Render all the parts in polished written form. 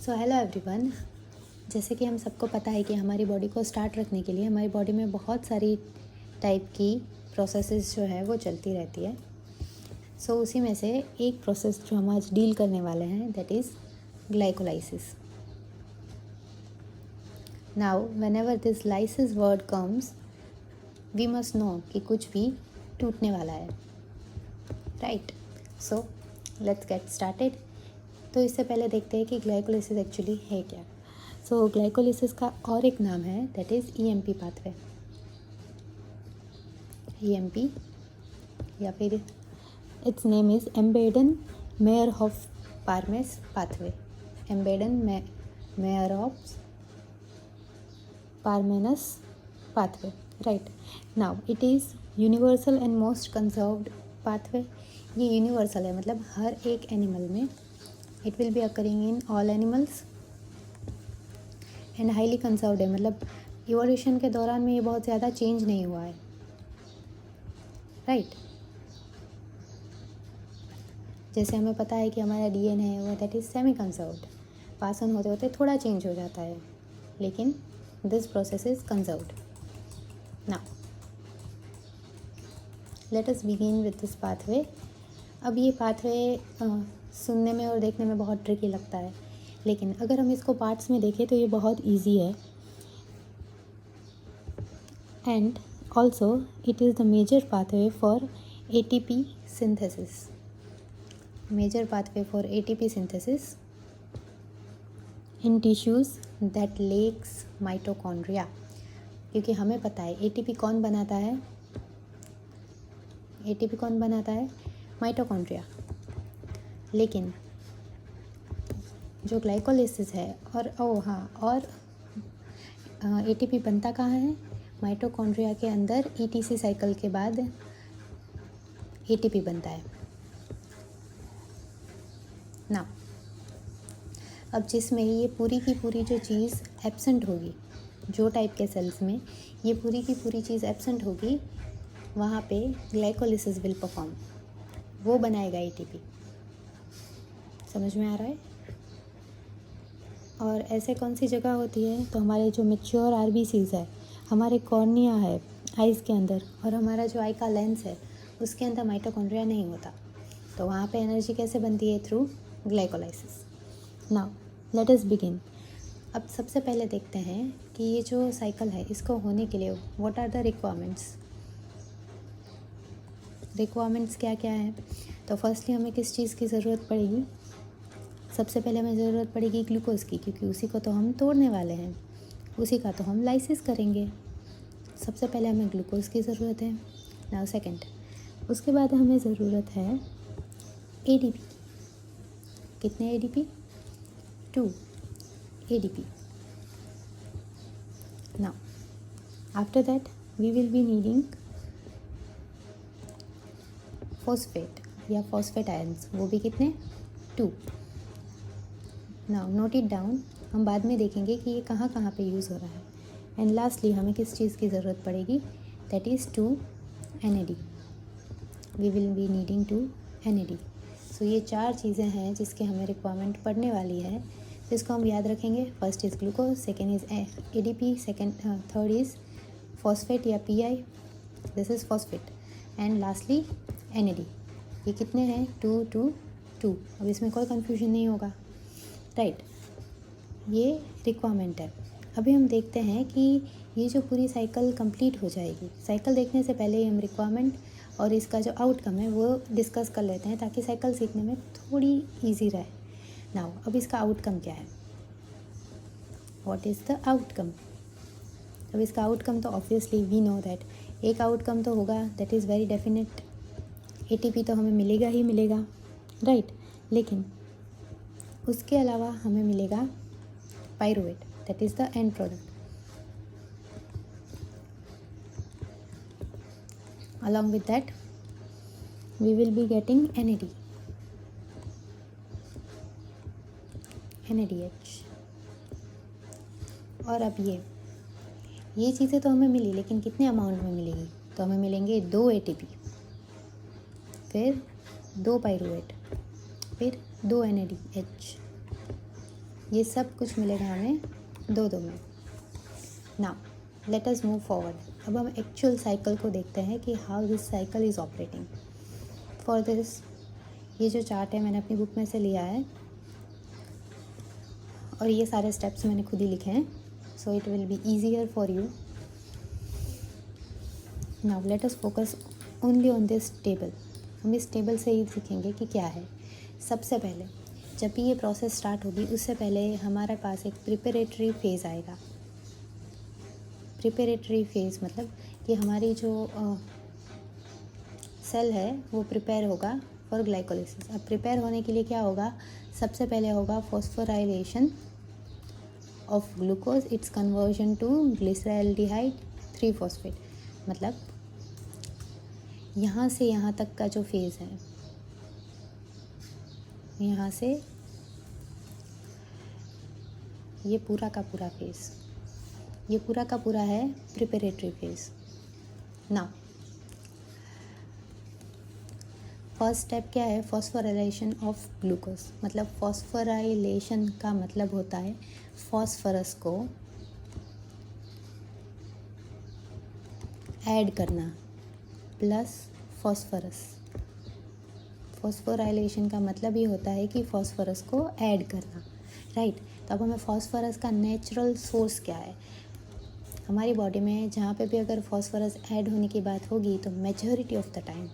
So hello everyone. जैसे कि हम सबको पता है कि हमारी बॉडी को स्टार्ट रखने के लिए हमारी बॉडी में बहुत सारी टाइप की प्रोसेसेस जो है वो चलती रहती है। सो उसी में से एक प्रोसेस जो हम आज डील करने वाले हैं that is glycolysis. Now whenever this lysis word comes we must know कि कुछ भी टूटने वाला है, right? So let's get started. तो इससे पहले देखते हैं कि ग्लाइकोलाइसिस एक्चुअली है क्या। सो ग्लाइकोलाइसिस का और एक नाम है that is EMP pathway. EMP या फिर it's name is Embden Meyerhof Parnas pathway. Embden Meyerhof Parnas pathway, right? Now it is universal and most conserved pathway. ये यूनिवर्सल है, मतलब हर एक एनिमल में it will be occurring in all animals and highly conserved है, मतलब evolution के दौरान में ये बहुत ज़्यादा चेंज नहीं हुआ है, राइट? जैसे हमें पता है कि हमारा डीएनए है वो that is semi conserved, pass on होते होते थोड़ा चेंज हो जाता है, लेकिन this process is conserved. Now let us begin with this pathway. अब ये पाथवे सुनने में और देखने में बहुत ट्रिकी लगता है, लेकिन अगर हम इसको पार्ट्स में देखें तो ये बहुत इजी है। And also it is the major pathway for ATP synthesis. Major pathway for ATP synthesis in tissues that lacks mitochondria. क्योंकि हमें पता है एटीपी कौन बनाता है, एटीपी कौन बनाता है? माइटोकॉन्ड्रिया। लेकिन जो ग्लाइकोलाइसिस है और एटीपी बनता कहाँ है? माइटोकॉन्ड्रिया के अंदर ईटीसी साइकिल के बाद एटीपी बनता है ना। अब जिसमें ये पूरी की पूरी जो चीज़ एब्सेंट होगी, जो टाइप के सेल्स में ये पूरी की पूरी चीज़ एब्सेंट होगी, वहाँ पे ग्लाइकोलाइसिस विल परफॉर्म। वो बनाएगा एटीपी। समझ में आ रहा है? और ऐसे कौन सी जगह होती है? तो हमारे जो मैच्योर आरबीसीज है, हमारे कॉर्निया है आइज़ के अंदर, और हमारा जो आई का लेंस है उसके अंदर माइटोकॉन्ड्रिया नहीं होता। तो वहाँ पे एनर्जी कैसे बनती है? Through glycolysis. Now let us begin. अब सबसे पहले देखते हैं कि ये जो साइकिल है इसको होने के लिए what are the requirements. Requirements क्या क्या हैं? तो फर्स्टली हमें किस चीज़ की ज़रूरत पड़ेगी? सबसे पहले हमें ज़रूरत पड़ेगी ग्लूकोज की, क्योंकि उसी को तो हम तोड़ने वाले हैं, उसी का तो हम लाइसिस करेंगे। सबसे पहले हमें ग्लूकोज की ज़रूरत है। नाउ सेकंड, उसके बाद हमें ज़रूरत है एडीपी। कितने ADP? 2 ADP. Now after that we will be needing phosphate या फॉस्फेट आयंस। वो भी कितने? 2। Now note it down. हम बाद में देखेंगे कि ये कहाँ कहाँ पे यूज़ हो रहा है। एंड लास्टली हमें किस चीज़ की ज़रूरत पड़ेगी? That is 2 NAD। We will be needing 2 NAD। सो ये 4 चीज़ें हैं जिसके हमें रिक्वायरमेंट पड़ने वाली है, जिसको हम याद रखेंगे। First is glucose, second is ADP, third is phosphate या PI, this is phosphate, and lastly NAD। ये कितने हैं? 2 2 2। अब इसमें कोई कन्फ्यूजन नहीं होगा, राइट? ये रिक्वायरमेंट है। अभी हम देखते हैं कि ये जो पूरी साइकिल कंप्लीट हो जाएगी। साइकिल देखने से पहले ही हम रिक्वायरमेंट और इसका जो आउटकम है वो डिस्कस कर लेते हैं, ताकि साइकिल सीखने में थोड़ी इजी रहे। नाउ अब इसका आउटकम क्या है? What is the outcome? अब इसका आउटकम तो ऑब्वियसली वी नो दैट एक आउटकम तो होगा, that is very definite. ATP तो हमें मिलेगा ही मिलेगा, राइट? लेकिन उसके अलावा हमें मिलेगा pyruvate, that is the end product. Along with that we will be getting NADH। और अब ये चीज़ें तो हमें मिली, लेकिन कितने अमाउंट में मिलेगी? तो हमें मिलेंगे 2 ATP, फिर 2 पायरूवेट, फिर 2 NADH। ये सब कुछ मिलेगा हमें 2-2 में। Now let us move forward. अब हम एक्चुअल साइकिल को देखते हैं कि how this cycle is operating. For this, ये जो चार्ट है मैंने अपनी बुक में से लिया है और ये सारे स्टेप्स मैंने खुद ही लिखे हैं, so it will be easier for you. Now let us focus only on this table. हम इस टेबल से ही सीखेंगे कि क्या है। सबसे पहले जब भी ये प्रोसेस स्टार्ट होगी उससे पहले हमारे पास एक प्रिपरेटरी फेज़ आएगा। प्रिपरेटरी फेज़ मतलब कि हमारी जो सेल है वो प्रिपेयर होगा फॉर ग्लाइकोलिसिस। अब प्रिपेयर होने के लिए क्या होगा, सबसे पहले होगा phosphorylation of glucose, its conversion to glyceraldehyde three phosphate. मतलब यहाँ से यहाँ तक का जो फेज़ है, यहाँ से ये पूरा का पूरा फेज़, ये पूरा का पूरा है preparatory phase. Now first step क्या है, फॉस्फोराइलेशन ऑफ ग्लूकोज। मतलब फॉस्फोराइलेशन का मतलब होता है फॉस्फोरस को ऐड करना प्लस फॉस्फोरस। फॉस्फोराइलेशन का मतलब ये होता है कि फॉस्फोरस को ऐड करना, राइट। तो अब हमें फॉस्फोरस का नेचुरल सोर्स क्या है, हमारी बॉडी में जहाँ पे भी अगर फॉस्फोरस ऐड होने की बात होगी तो majority of the time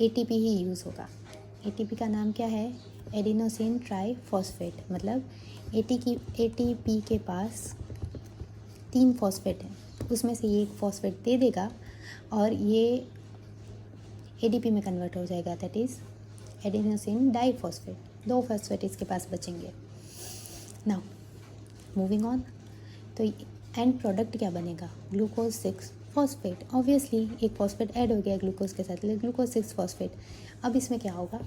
ATP he use होगा। एटीपी का नाम क्या है, एडिनोसिन ट्राईफॉस्फेट। मतलब एटीपी के पास 3 फॉस्फेट है, उसमें से ये एक फॉस्फेट दे देगा और ये एडीपी में कन्वर्ट हो जाएगा, that is adenosine diphosphate. 2 phosphate इसके पास बचेंगे। नाउ मूविंग ऑन, तो एंड प्रोडक्ट क्या बनेगा, ग्लूकोज 6-फॉस्फेट। ऑब्वियसली एक फॉस्फेट ऐड हो गया ग्लूकोज के साथ, ग्लूकोज 6-फॉस्फेट। अब इसमें क्या होगा,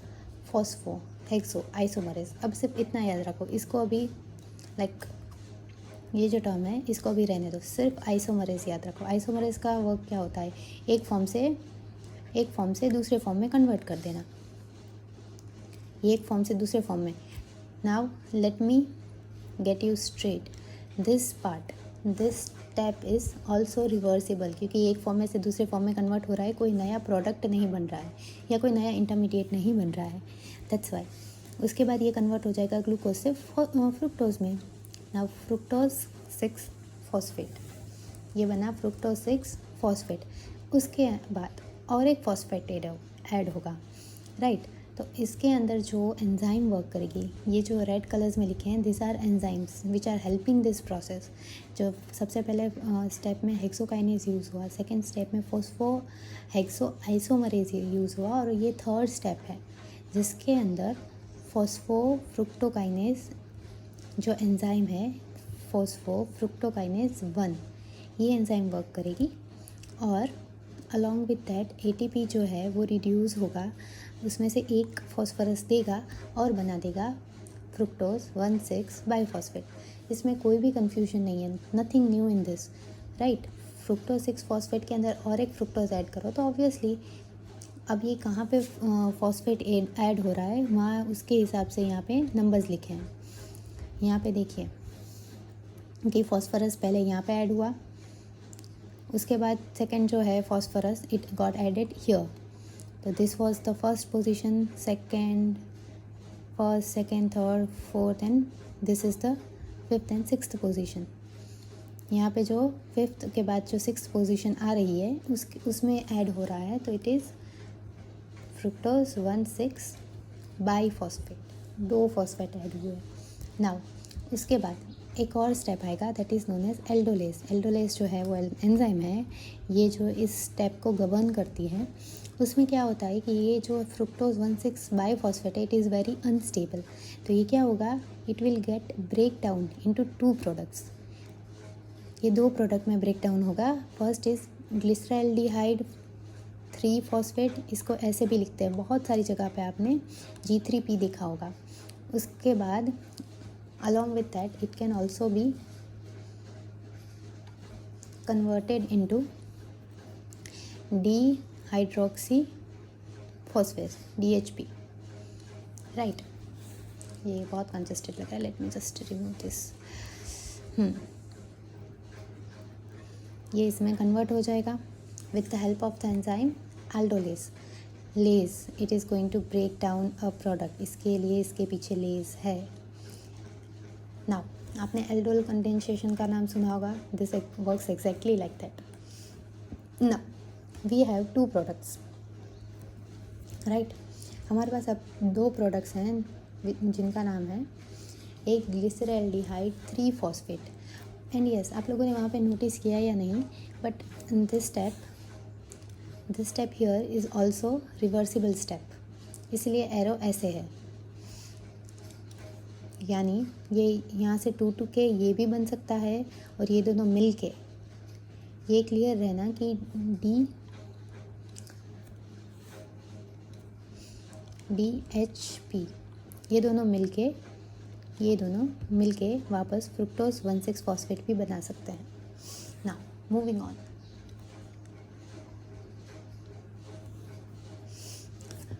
फॉस्फो हेक्सो आइसोमरेज। अब सिर्फ इतना याद रखो, इसको अभी लाइक ये जो टर्म है इसको अभी रहने दो, सिर्फ आइसोमरेज याद रखो। आइसोमरेज का वर्क क्या होता है, एक फॉर्म से दूसरे फॉर्म में कन्वर्ट कर देना, एक फॉर्म से दूसरे फॉर्म में। Now let me get you straight, this step is also reversible, क्योंकि एक फॉर्म में से दूसरे फॉर्म में कन्वर्ट हो रहा है, कोई नया प्रोडक्ट नहीं बन रहा है या कोई नया इंटरमीडिएट नहीं बन रहा है, दैट्स वाई। उसके बाद ये कन्वर्ट हो जाएगा ग्लूकोज से फ्रुक्टोज में। नाउ फ्रुक्टोज 6-फॉस्फेट, ये बना फ्रुक्टोज 6-फॉस्फेट। उसके बाद और एक फॉस्फेट ऐड होगा, राइट। तो इसके अंदर जो एंजाइम वर्क करेगी, ये जो रेड कलर्स में लिखे हैं, this are enzymes which are helping this process. जो सबसे पहले स्टेप में हेक्सोकाइनेज यूज़ हुआ, सेकेंड स्टेप में फॉस्फो हेक्सो आइसोमरेज यूज़ हुआ, और ये थर्ड स्टेप है जिसके अंदर फॉस्फो फ्रुक्टोकाइनेज जो एंजाइम है, फॉस्फो फ्रुक्टोकाइनेज 1, ये एंजाइम वर्क करेगी। और अलॉन्ग विथ दैट एटीपी जो है वो रिड्यूस होगा, उसमें से एक फॉस्फोरस देगा और बना देगा फ्रुक्टोज 1,6-बाईफॉस्फेट। इसमें कोई भी कंफ्यूजन नहीं है, nothing new in this, right. Fructose six phosphate के अंदर और एक फ्रुक्टोज ऐड करो तो ऑब्वियसली अब ये कहाँ पे फॉस्फेट ऐड हो रहा है, वहाँ उसके हिसाब से यहाँ पे नंबर्स लिखे हैं। यहाँ पे देखिए कि फॉस्फोरस पहले यहाँ पे ऐड हुआ, उसके बाद सेकंड जो है phosphorus it got added here. तो this was the first position, second, first, second, third, fourth and this is the 5th and 6th position. यहाँ पे जो 5th के बाद जो 6th पोजीशन आ रही है उसमें ऐड हो रहा है, तो इट इज़ फ्रुक्टोज 1,6-बाईफॉस्फेट, 2 फॉस्फेट ऐड हुए। नाउ उसके बाद एक और स्टेप आएगा, that is known as aldolase. Aldolase जो है वो एंजाइम है, ये जो इस स्टेप को गवर्न करती है। उसमें क्या होता है कि ये जो फ्रुक्टोज 1,6-बाईफॉस्फेट इट इज़ वेरी अनस्टेबल, तो ये क्या होगा, it will get break down into 2 products. ये 2 प्रोडक्ट में ब्रेक डाउन होगा। फर्स्ट इज़ ग्लिसरॉल्डिहाइड 3-फॉस्फेट, इसको ऐसे भी लिखते हैं, बहुत सारी जगह पे आपने G3P देखा होगा। उसके बाद along with that it can also be converted into dihydroxyphosphate DHP, right. ये बहुत कंजस्टेड लग रहा है, let me just remove this. ये इसमें कन्वर्ट हो जाएगा with the help of the enzyme aldolase. लेज, it is going to break down a product, इसके लिए इसके पीछे लेज है। नाउ आपने एल्डोल कंडेंसेशन का नाम सुना होगा, this works exactly like that. Now we have 2 products, right. हमारे पास अब 2 प्रोडक्ट्स हैं जिनका नाम है एक ग्लिसरल्डिहाइड 3-फॉस्फेट। एंड यस, आप लोगों ने वहाँ पे नोटिस किया या नहीं, but this step here is also reversible step, इसलिए एरो ऐसे है, यानी ये यहाँ से 2 के ये भी बन सकता है और ये दोनों मिल के, ये क्लियर रहना कि DHP ये दोनों मिलके वापस फ्रुक्टोज 1,6-फॉस्फेट भी बना सकते हैं। नाउ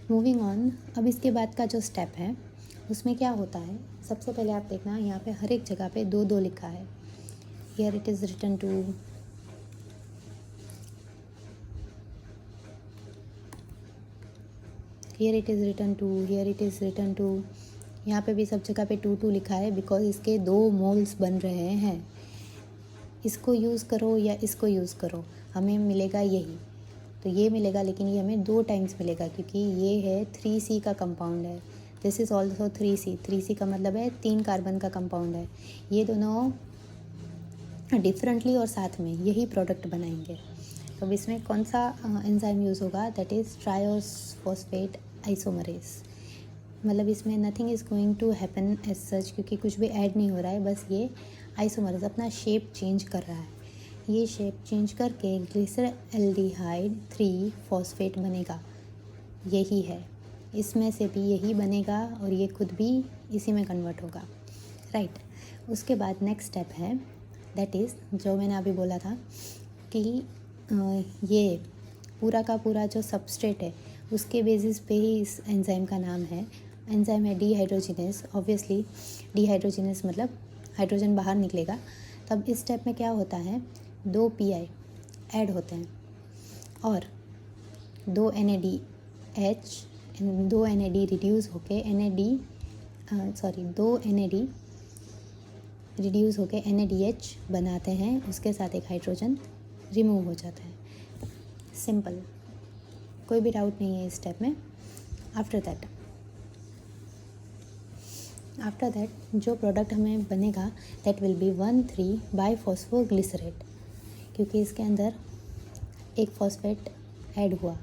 मूविंग ऑन, अब इसके बाद का जो स्टेप है उसमें क्या होता है, सबसे पहले आप देखना यहाँ पे हर एक जगह पे 2-2 लिखा है। Here it is written two, here it is written two, यहाँ पे भी सब जगह पे 2-2 लिखा है, बिकॉज इसके 2 मोल्स बन रहे हैं। इसको यूज़ करो या इसको यूज़ करो, हमें मिलेगा यही, तो ये मिलेगा, लेकिन ये हमें 2 टाइम्स मिलेगा क्योंकि ये है 3C का कंपाउंड है। दिस इज़ ऑल्सो 3C का मतलब है 3 कार्बन का कंपाउंड है। ये दोनों डिफरेंटली और साथ में यही प्रोडक्ट बनाएंगे। तो इसमें कौन सा एंजाइम यूज़ होगा, दैट इज़ ट्रायोफॉस्फेट आइसोमरेज। मतलब इसमें nothing is going to happen as such, क्योंकि कुछ भी ऐड नहीं हो रहा है, बस ये आइसोमरेज अपना शेप चेंज कर रहा है। ये शेप चेंज करके ग्लिसरल्डिहाइड 3-फॉस्फेट बनेगा, यही है, इसमें से भी यही बनेगा और ये खुद भी इसी में कन्वर्ट होगा, राइट। उसके बाद नेक्स्ट स्टेप है, दैट इज़ जो मैंने अभी बोला था कि ये पूरा का पूरा जो सबस्ट्रेट है उसके बेसिस पे ही इस एंजाइम का नाम है। एंजाइम है डिहाइड्रोजिनेस, ऑब्वियसली डिहाइड्रोजिनेस मतलब हाइड्रोजन बाहर निकलेगा। तब इस स्टेप में क्या होता है, 2 PI ऐड होते हैं और 2 NAD रिड्यूस होके 2 NAD रिड्यूस होके NADH बनाते हैं, उसके साथ एक हाइड्रोजन रिमूव हो जाता है। सिंपल, कोई भी डाउट नहीं है इस स्टेप में। आफ्टर दैट जो प्रोडक्ट हमें बनेगा दैट विल बी 1,3-बाइफॉस्फोग्लिसरेट, क्योंकि इसके अंदर एक फॉस्फेट ऐड हुआ।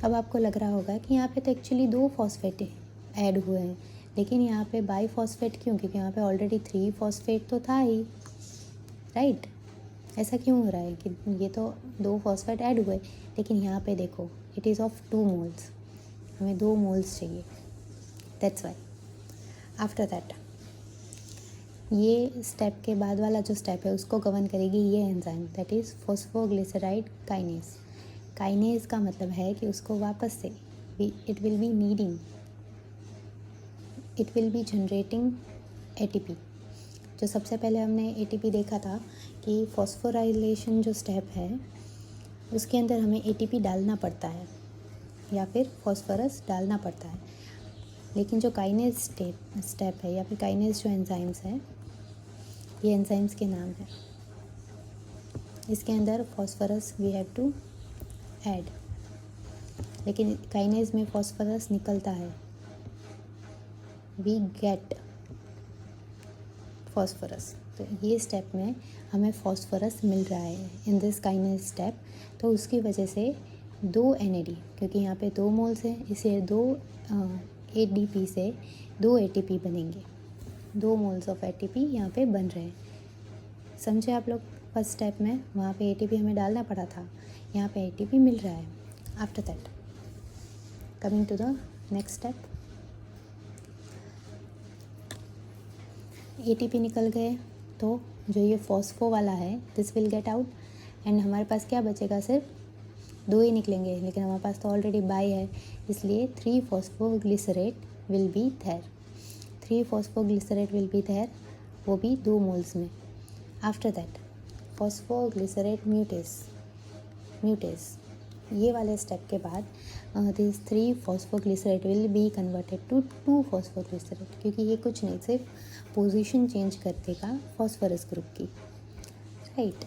अब आपको लग रहा होगा कि यहाँ पे तो एक्चुअली 2 फॉस्फेट ऐड हुए हैं, लेकिन यहाँ पे बाइफॉस्फेट क्यों, क्योंकि यहाँ पे ऑलरेडी 3 फॉस्फेट तो था ही, राइट। ऐसा क्यों हो रहा है कि ये तो 2 फॉस्फेट ऐड हुए, लेकिन यहाँ पे देखो इट इज़ ऑफ 2 मोल्स, हमें 2 मोल्स चाहिए, दैट्स वाई। आफ्टर दैट ये स्टेप के बाद वाला जो स्टेप है उसको गवर्न करेगी ये enzyme, that is phosphoglyceride kinase. Kinase का मतलब है कि उसको वापस से it will be generating ATP। जो सबसे पहले हमने ATP देखा था कि फॉस्फोराइलेशन जो स्टेप है उसके अंदर हमें ATP डालना पड़ता है या फिर फॉस्फोरस डालना पड़ता है, लेकिन जो काइनेज स्टेप है या फिर काइनेज जो एंजाइम्स हैं, ये एंजाइम्स के नाम है, इसके अंदर phosphorus we have to add, लेकिन काइनेज में फॉस्फोरस निकलता है, वी गेट फॉस्फोरस। तो ये स्टेप में हमें फॉस्फोरस मिल रहा है इन दिस काइनेज स्टेप, तो उसकी वजह से 2 NAD, क्योंकि यहाँ पे 2 मोल्स हैं, इसे 2 ADP से 2 ATP बनेंगे, 2 मोल्स ऑफ ATP यहाँ पे बन रहे हैं। समझे आप लोग, फर्स्ट स्टेप में वहाँ पे ATP हमें डालना पड़ा था, यहाँ पे ATP मिल रहा है। After that coming to the next step, ATP निकल गए तो जो ये फॉस्फो वाला है this will get out, and हमारे पास क्या बचेगा, सिर्फ 2 ही निकलेंगे, लेकिन हमारे पास तो ऑलरेडी बाई है, इसलिए three phosphoglycerate will be there. 3 phosphoglycerate will be there, वो भी 2 मोल्स में. आफ्टर दैट फॉस्फोग्लिसरेट म्यूटेस, ये वाले स्टेप के बाद this 3 phosphoglycerate will be converted to 2 phosphoglycerate, क्योंकि ये कुछ नहीं, सिर्फ पोजीशन चेंज कर देगा फॉस्फोरस ग्रुप की, राइट.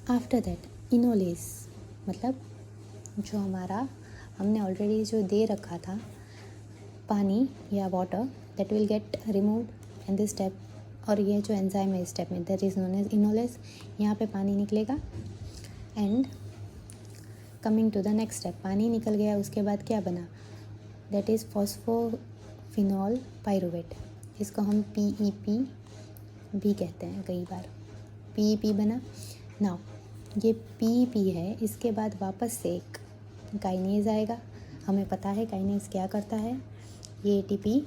आफ्टर दैट इनोलेस, मतलब जो हमारा हमने ऑलरेडी जो दे रखा था पानी या water, that will get removed in this step. और ये जो एंजाइम है इस स्टेप में, that is known as enolase. यहाँ पे पानी निकलेगा. And coming to the next step, पानी निकल गया, उसके बाद क्या बना, दैट इज़ फॉस्फोफिनॉल पाइरुवेट. इसको हम PEP भी कहते हैं कई बार. PEP बना. नाउ ये PEP है, इसके बाद वापस से एक काइनेज आएगा. हमें पता है काइनेज क्या करता है, ये ATP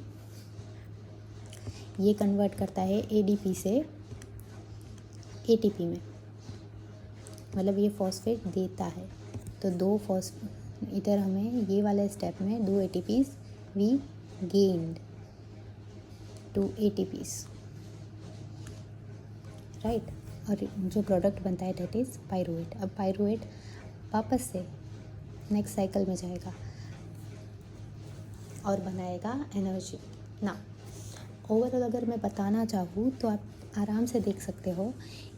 ये कन्वर्ट करता है ADP से ATP में, मतलब ये फॉस्फेट देता है. तो 2 इधर हमें ये वाले स्टेप में 2 ATPs we gained 2 ATPs, right. और जो प्रोडक्ट बनता है दैट इज़ पाइरुवेट. अब पाइरुवेट वापस से नेक्स्ट साइकिल में जाएगा और बनाएगा एनर्जी. ना ओवरऑल अगर मैं बताना चाहूँ तो आप आराम से देख सकते हो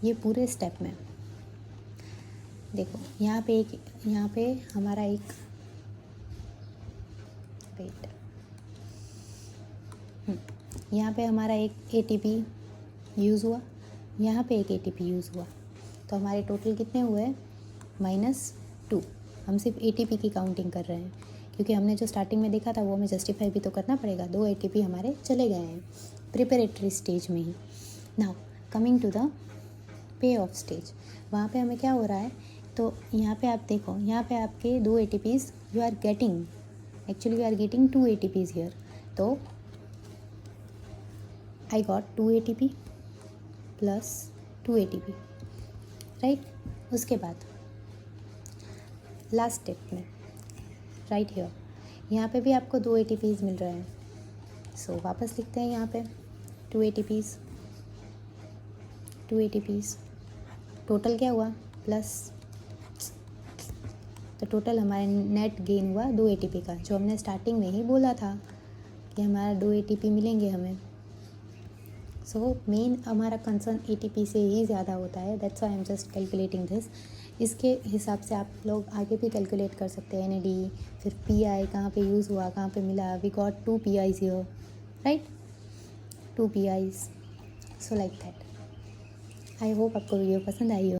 ये पूरे स्टेप में. देखो यहाँ पे हमारा एक वेट, यहाँ पे हमारा एक ATP यूज़ हुआ, यहाँ पे एक ATP यूज़ हुआ. तो हमारे टोटल कितने हुए, -2. हम सिर्फ ATP की काउंटिंग कर रहे हैं, क्योंकि हमने जो स्टार्टिंग में देखा था वो हमें जस्टिफाई भी तो करना पड़ेगा. 2 ATP हमारे चले गए हैं प्रिपरेटरी स्टेज में ही. Now coming to the payoff stage, वहाँ पे हमें क्या हो रहा है, तो यहाँ पे आप देखो, यहाँ पे आपके 2 ATPs you are getting, actually you are getting 2 ATPs here. तो I got 2 ATP plus 2 ATP, right. उसके बाद लास्ट स्टेप में राइट हियर, यहाँ पे भी आपको 2 ATPs मिल रहे हैं. सो वापस लिखते हैं यहाँ पे 2 ATPs, टोटल क्या हुआ प्लस. तो टोटल हमारे नेट गेन हुआ 2 ATP का, जो हमने स्टार्टिंग में ही बोला था कि हमारा 2 ATP मिलेंगे हमें. सो मेन हमारा कंसर्न ATP से ही ज़्यादा होता है. That's why I am just calculating this. इसके हिसाब से आप लोग आगे भी कैलकुलेट कर सकते हैं. NAD, फिर PI कहाँ पे यूज़ हुआ, कहाँ पे मिला. We got 2 PIs here, right, 2 PIs. So like that. I hope आपको वीडियो पसंद आई हो.